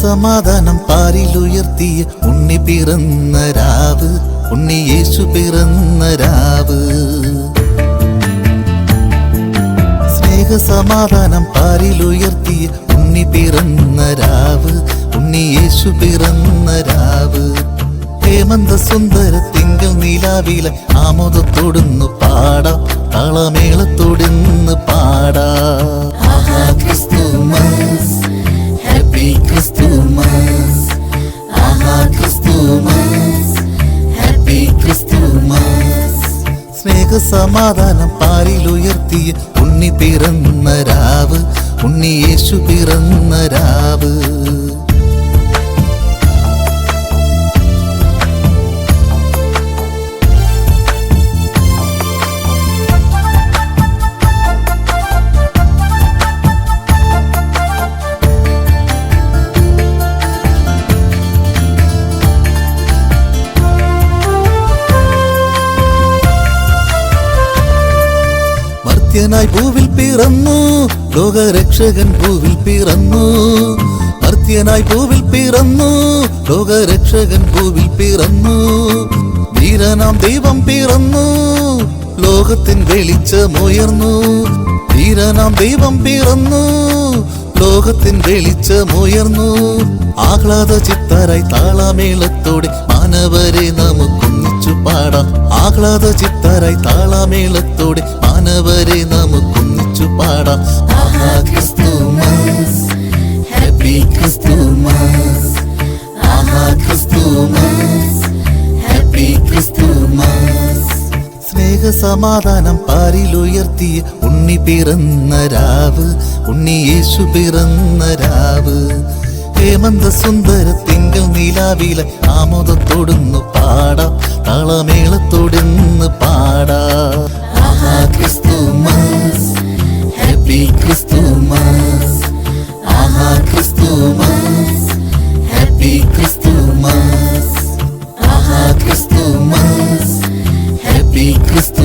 സ്നേഹസമാധാനം പാരിലുയർത്തിയ ഉണ്ണി പിറന്ന രാവ്, ഉണ്ണി യേശു പിറന്ന രാവ്. സ്നേഹസമാധാനം പാരിലുയർത്തിയ ഉണ്ണി പിറന്ന രാവ്, ഉണ്ണി യേശു പിറന്ന രാവ്. ഹേമന്ത സുന്ദര തിങ്കൾ നിലാവിലെ ആമോദത്തോടുന്നു പാടാം, താളമേളത്തോടുന്ന് പാടാം. Christmas, happy Christmas, Christmas, happy Christmas. സ്നേഹസമാധാനം പാരിലുയർത്തിയ ഉണ്ണി പിറന്ന രാവ്, ഉണ്ണി യേശു പിറന്ന രാവ്. മർത്യനായി ഭൂവിൽ പിറന്നു, ലോകരക്ഷകൻ ഭൂവിൽ പിറന്നു. മർത്യനായി ഭൂവിൽ പിറന്നു, ലോകരക്ഷകൻ ഭൂവിൽ പിറന്നു. വീരനാം ദൈവം പിറന്നു, ലോകത്തിൻ വെളിച്ചമുയർന്നു. വീരനാം ദൈവം പിറന്നു, ലോകത്തിൻ വെളിച്ചമുയർന്നു. ആഹ്ലാദ ചിത്തരായി താളമേളത്തോടെ മാനവരെ നമുക്കൊന്നിച്ചു പാടാം. ആഹ്ലാദ ചിത്തരായി താളമേളത്തോടെ മാനവരെ നമുക്കൊന്നിച്ചു പാടാം. Christmas, happy Christmas, Christmas, happy Christmas. സ്നേഹസമാധാനം പാരിലുയർത്തിയ ഉണ്ണി പിറന്ന രാവ്, ഉണ്ണി യേശു പിറന്ന രാവ്. ഹേമന്ത സുന്ദര തിങ്കൾ നിലാവിലെ ആമോദത്തോടുന്നു പാടാം, താളമേളത്തോടുന്ന് പാടാം. Christmas, happy Christmas, Christmas, happy Christmas, Christmas, happy Christmas.